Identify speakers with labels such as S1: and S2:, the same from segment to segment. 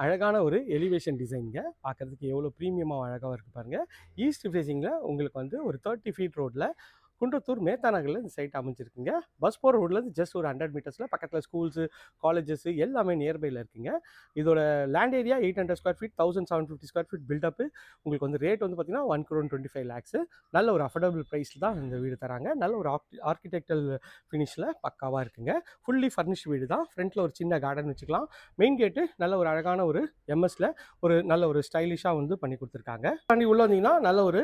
S1: அழகான ஒரு எலிவேஷன் டிசைன்ங்க. பார்க்கறதுக்கு எவ்வளோ ப்ரீமியமா அழகா இருக்கு பாருங்க. ஈஸ்ட் ஃபேசிங்ல உங்களுக்கு வந்து ஒரு 30 ஃபீட் ரோட்ல குன்றத்தூர் மேத்தா நகர்ல இந்த சைட் அமைஞ்சிருக்குங்க. பஸ் போகிற ரோட்லேருந்து ஜஸ்ட் ஒரு 100 மீட்டர்ஸில் பக்கத்தில் ஸ்கூல்ஸு, காலேஜஸ் எல்லாமே நியர்பையில் இருக்குங்க. இதோட land area 800 square feet, 1750 square feet buildup. உங்களுக்கு வந்து ரேட் வந்து பார்த்தீங்கன்னா 1,25,00,000. நல்ல ஒரு அஃபோர்டபுள் ப்ரைஸில் தான் இந்த வீடு தராங்க. நல்ல ஒரு ஆர்கிடெக்டல் ஃபினிஷில் பக்காவாக இருக்குங்க. ஃபுல்லி ஃபர்னிஷ்ட் வீடு தான். ஃப்ரண்ட்டில் ஒரு சின்ன கார்டன் வச்சுக்கலாம். மெயின் கேட்டு நல்ல ஒரு அழகான ஒரு எம்எஸ்ல ஒரு நல்ல ஒரு ஸ்டைலிஷாக வந்து பண்ணி கொடுத்துருக்காங்க. தாண்டி உள்ள வந்தீங்கன்னா நல்ல ஒரு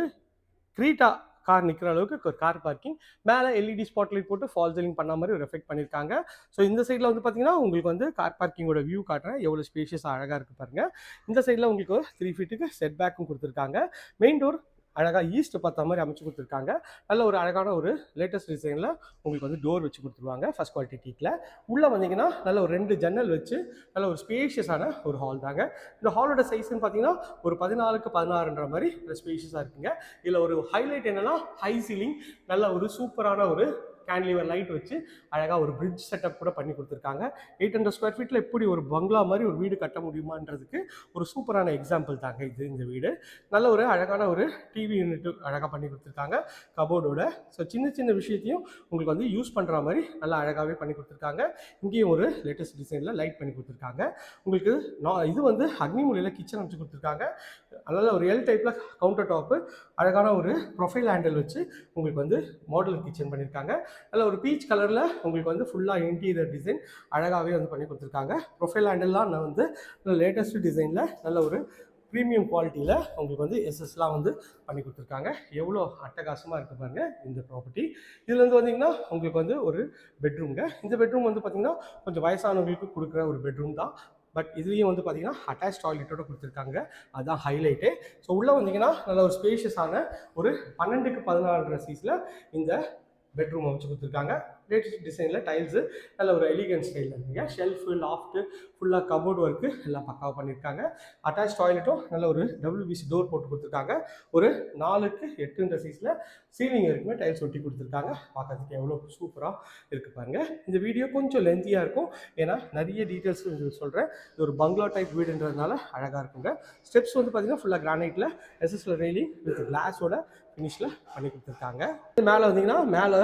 S1: கிரீட்டா கார் நிற்கிற அளவுக்கு ஒரு கார் பார்க்கிங். மேலே எல்இடி ஸ்பாட்லைட் போட்டு ஃபால் சீலிங் பண்ண மாதிரி ஒரு எஃபெக்ட் பண்ணியிருக்காங்க. ஸோ இந்த சைடில் வந்து பார்த்தீங்கன்னா உங்களுக்கு வந்து கார் பார்க்கிங்கோட வியூ காட்டுறேன். எவ்வளோ ஸ்பேஷியஸாக அழகாக இருக்குது பாருங்கள். இந்த சைடில் உங்களுக்கு ஒரு 3 ஃபீட்டுக்கு செட் பேக்கும் கொடுத்துருக்காங்க. மெயின் டோர் அழகாக ஈஸ்ட் பார்த்த மாதிரி அமைச்சு கொடுத்துருக்காங்க. நல்ல ஒரு அழகான ஒரு லேட்டஸ்ட் டிசைனில் உங்களுக்கு வந்து டோர் வச்சு கொடுத்துருவாங்க ஃபர்ஸ்ட் குவாலிட்டி டீக்கில். உள்ளே வந்தீங்கன்னா நல்ல ஒரு 2 ஜன்னல் வச்சு நல்ல ஒரு ஸ்பேஷியஸான ஒரு ஹால் தாங்க. இந்த ஹாலோட சைஸ்ன்னு பார்த்தீங்கன்னா ஒரு 14க்கு 16ன்ற மாதிரி ஸ்பேஷியஸாக இருக்குங்க. இதில் ஒரு ஹைலைட் என்னன்னா ஹை சீலிங், நல்ல ஒரு சூப்பரான ஒரு கேன்லிவர் லைட் வச்சு அழகாக ஒரு பிரிட்ஜ் செட்டப் கூட பண்ணி கொடுத்துருக்காங்க. 800 ஸ்கொயர் ஃபீட்டில் எப்படி ஒரு பங்களா மாதிரி ஒரு வீடு கட்ட முடியுமான்றதுக்கு ஒரு சூப்பரான எக்ஸாம்பிள் தாங்க இது இந்த வீடு. நல்ல ஒரு அழகான ஒரு டிவி யூனிட் அழகாக பண்ணி கொடுத்துருக்காங்க கபோர்டோட. ஸோ சின்ன சின்ன விஷயத்தையும் உங்களுக்கு வந்து யூஸ் பண்ணுற மாதிரி நல்லா அழகாகவே பண்ணி கொடுத்துருக்காங்க. இங்கேயும் ஒரு லேட்டஸ்ட் டிசைனில் லைட் பண்ணி கொடுத்துருக்காங்க. உங்களுக்கு இது வந்து அக்னி மூலையில் கிச்சன் வச்சு கொடுத்துருக்காங்க. அதனால் ஒரு எல் டைப்பில் கவுண்டர் டாப்பு, அழகான ஒரு ப்ரொஃபைல் ஹேண்டில் வச்சு உங்களுக்கு வந்து மாடல் கிச்சன் பண்ணியிருக்காங்க. அதில் ஒரு பீச் கலரில் உங்களுக்கு வந்து ஃபுல்லாக இன்டீரியர் டிசைன் அழகாகவே வந்து பண்ணி கொடுத்துருக்காங்க. ப்ரொஃபைல் ஹேண்டில்லாம் நான் வந்து லேட்டஸ்ட் டிசைனில் நல்ல ஒரு ப்ரீமியம் குவாலிட்டியில் உங்களுக்கு வந்து எஸ்எஸ்லாம் வந்து பண்ணி கொடுத்துருக்காங்க. எவ்வளோ அட்டகாசமாக இருக்குது பாருங்கள் இந்த ப்ராப்பர்ட்டி. இதில் வந்து வந்தீங்கன்னா உங்களுக்கு வந்து ஒரு பெட்ரூம்ங்க. இந்த பெட்ரூம் வந்து பார்த்திங்கன்னா கொஞ்சம் வயசானவங்களுக்கு கொடுக்குற ஒரு பெட்ரூம் தான். பட் இதுலேயும் வந்து பார்த்தீங்கன்னா அட்டாச் டாய்லெட்டோட கொடுத்துருக்காங்க. அதுதான் ஹைலைட்டு. ஸோ உள்ளே வந்தீங்கன்னா நல்ல ஒரு ஸ்பேஷியஸான ஒரு 12க்கு 16 சைஸில் இந்த பெட்ரூம் அமைச்சு கொடுத்துருக்காங்க. லேட்டஸ்ட் டிசைனில் டைல்ஸு நல்ல ஒரு எலிகன்ட் ஸ்டைலில் இருக்குங்க. ஷெல்ஃபு, லாஃப்ட்டு, ஃபுல்லாக கபோர்டு ஒர்க்கு எல்லாம் பக்காவாக பண்ணியிருக்காங்க. அட்டாச் டாய்லெட்டும் நல்ல ஒரு WBC டோர் போட்டு கொடுத்துருக்காங்க. ஒரு 4க்கு 8ன்ற சைஸில் சீலிங் இருக்குமே டைல்ஸ் ஒட்டி கொடுத்துருக்காங்க. பார்க்கறதுக்கு எவ்வளோ சூப்பராக இருக்குது பாருங்கள். இந்த வீடியோ கொஞ்சம் லென்த்தியாக இருக்கும், ஏன்னா நிறைய டீட்டெயில்ஸ் சொல்கிறேன். இது ஒரு பங்களா டைப் வீடுன்றதுனால அழகாக இருக்குங்க. ஸ்டெப்ஸ் வந்து பார்த்தீங்கன்னா ஃபுல்லாக கிரானைட்டில் எஸ்எஸ்ல ரெயிலிங் வித் கிளாஸோட ஃபினிஷில் பண்ணி கொடுத்துருக்காங்க. மேலே வந்தீங்கன்னா மேலே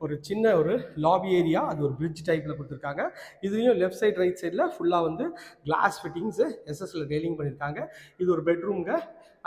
S1: ஒரு சின்ன ஒரு லாபி ஏரியா, அது ஒரு பிரிட்ஜ் டைப்பில் கொடுத்துருக்காங்க. இதுலேயும் லெஃப்ட் சைட் ரைட் சைடில் ஃபுல்லாக வந்து கிளாஸ் ஃபிட்டிங்ஸு எஸ்எஸ்ல ரெயிலிங் பண்ணியிருக்காங்க. இது ஒரு பெட்ரூம்ங்க.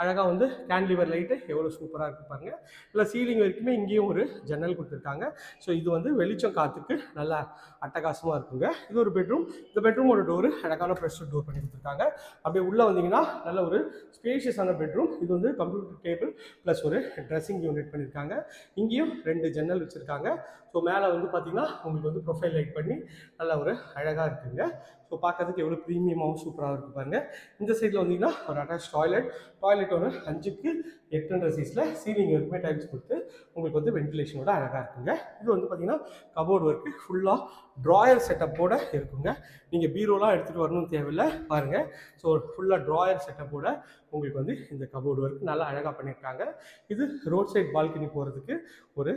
S1: அழகாக வந்து கேன்லிவர் லைட்டு எவ்வளோ சூப்பராக இருக்குது பாருங்கள். இல்லை சீலிங் வரைக்குமே இங்கேயும் ஒரு ஜன்னல் கொடுத்துருக்காங்க. ஸோ இது வந்து வெளிச்சம் காற்றுக்கு நல்லா அட்டகாசமாக இருக்குங்க. இது ஒரு பெட்ரூம். இந்த பெட்ரூமோட டோரு அழகான ப்ரெஷ் டோர் பண்ணி கொடுத்துருக்காங்க. அப்படியே உள்ளே வந்தீங்கன்னா நல்ல ஒரு ஸ்பேஷியஸான பெட்ரூம். இது வந்து கம்ப்யூட்டர் டேபிள் ப்ளஸ் ஒரு ட்ரெஸ்ஸிங் யூனிட் பண்ணியிருக்காங்க. இங்கேயும் 2 ஜன்னல் வச்சுருக்காங்க. ஸோ மேலே வந்து பார்த்திங்கன்னா உங்களுக்கு வந்து ப்ரொஃபைல் லைட் பண்ணி நல்லா ஒரு அழகாக இருக்குங்க. ஸோ பார்க்கறதுக்கு எவ்வளோ ப்ரீமியமாகவும் சூப்பராக இருக்குது பாருங்கள். இந்த சைடில் வந்தீங்கன்னா ஒரு அட்டாச் டாய்லெட் ஒரு 5க்கு 8ன்ற சைஸில் சீலிங் வரைக்குமே டைல்ஸ் கொடுத்து உங்களுக்கு வந்து வென்டிலேஷனோட அழகாக இருக்குங்க. இது வந்து பார்த்திங்கன்னா கபோர்டு ஒர்க்கு ஃபுல்லாக ட்ராயர் செட்டப்போடு இருக்குங்க. நீங்கள் பீரோலாம் எடுத்துகிட்டு வரணும்னு தேவையில்லை பாருங்கள். ஸோ ஃபுல்லாக ட்ராயர் செட்டப்போட உங்களுக்கு வந்து இந்த கபோர்டு ஒர்க் நல்லா அழகாக பண்ணியிருக்காங்க. இது ரோட் சைட் பால்கனி போகிறதுக்கு ஒரு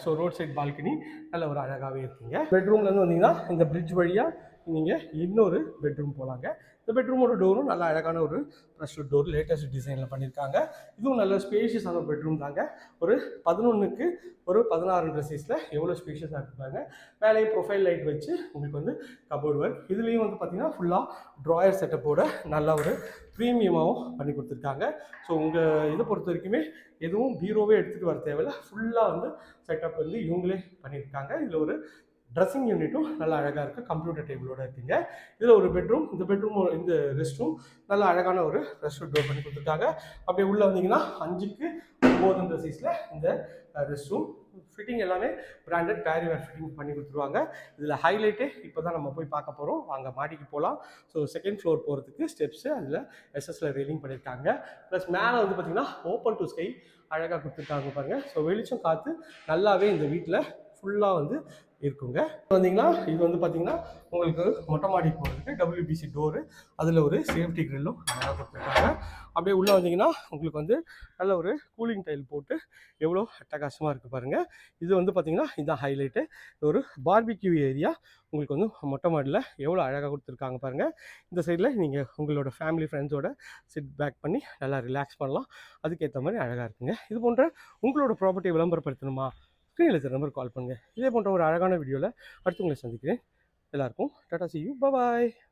S1: ஸோ ரோட் சைட் பால்கனி நல்ல ஒரு அழகாகவே இருக்குங்க. பெட்ரூம்லேருந்து வந்தீங்கன்னா இந்த பிரிட்ஜ் வழியாக நீங்கள் இன்னொரு பெட்ரூம் போகலாங்க. இந்த பெட்ரூமோட டோரும் நல்ல அழகான ஒரு ப்ரெஷ் டோர் லேட்டஸ்ட் டிசைனில் பண்ணியிருக்காங்க. இதுவும் நல்ல ஸ்பேஷியஸான பெட்ரூம் தாங்க. ஒரு 11க்கு ஒரு 16ன்ற சைஸில் எவ்வளோ ஸ்பேஷியஸாக இருப்பாங்க. மேலேயே ப்ரொஃபைல் லைட் வச்சு உங்களுக்கு வந்து கபோர்டு ஒர்க். இதுலேயும் வந்து பார்த்திங்கன்னா ஃபுல்லாக ட்ராயர் செட்டப்போட நல்ல ஒரு ப்ரீமியமாகவும் பண்ணி கொடுத்துருக்காங்க. ஸோ உங்கள் இதை பொறுத்த வரைக்குமே எதுவும் பீரோவே எடுத்துகிட்டு வர தேவையில்லை. ஃபுல்லாக வந்து செட்டப் வந்து இவங்களே பண்ணியிருக்காங்க. இதில் ஒரு ட்ரெஸ்ஸிங் யூனிட்டும் நல்லா அழகாக இருக்குது, கம்ப்யூட்டர் டேபிளோட இருக்குங்க. இதில் ஒரு பெட்ரூம். இந்த ரெஸ்ட் ரூம் நல்லா அழகான ஒரு ரெஸ்ட் ரூம் டோர் பண்ணி கொடுத்துருக்காங்க. அப்படியே உள்ளே வந்தீங்கன்னா 5க்கு 9ன்ற சைஸில் இந்த ரெஸ்ட் ரூம் ஃபிட்டிங் எல்லாமே பிராண்டட் பேரிவேர் ஃபிட்டிங் பண்ணி கொடுத்துருவாங்க. இதில் ஹைலைட்டே இப்போ தான் நம்ம போய் பார்க்க போகிறோம். வாங்க மாடிக்கு போகலாம். ஸோ செகண்ட் ஃப்ளோர் போகிறதுக்கு ஸ்டெப்ஸு அதில் எஸ்எஸ்ல ரெயிலிங் பண்ணியிருக்காங்க. ப்ளஸ் மேலே வந்து பார்த்திங்கன்னா ஓப்பன் டு ஸ்கை அழகாக கொடுத்துருக்காங்க பாருங்கள். ஸோ வெளிச்சம் காற்று நல்லாவே இந்த வீட்டில் ஃபுல்லாக வந்து இருக்குங்க. வந்தீங்கன்னா இது வந்து பார்த்தீங்கன்னா உங்களுக்கு மொட்டை மாடி போகிறதுக்கு WBC டோரு, அதில் ஒரு சேஃப்டி கிரில்லும் அழகாக கொடுத்துருக்காங்க. அப்படியே உள்ளே வந்தீங்கன்னா உங்களுக்கு வந்து நல்ல ஒரு கூலிங் டைல் போட்டு எவ்வளோ அட்டகாசமாக இருக்குது பாருங்கள். இது வந்து பார்த்தீங்கன்னா இதுதான் ஹைலைட்டு. ஒரு பார்பிக்யூ ஏரியா உங்களுக்கு வந்து மொட்டை மாடியில் எவ்வளோ அழகாக கொடுத்துருக்காங்க பாருங்கள். இந்த சைடில் நீங்கள் உங்களோட ஃபேமிலி ஃப்ரெண்ட்ஸோட சிட் பேக் பண்ணி நல்லா ரிலாக்ஸ் பண்ணலாம். அதுக்கேற்ற மாதிரி அழகாக இருக்குங்க. இது போன்ற உங்களோட ப்ராப்பர்ட்டியை விளம்பரப்படுத்தணுமா? ஸ்க்ரீனில் இருக்கிற நம்பருக்கு கால் பண்ணுங்கள். இதே போன்ற ஒரு அழகான வீடியோவில் அடுத்து உங்களை சந்திக்கிறேன். எல்லாருக்கும் Tata, see you, bye bye.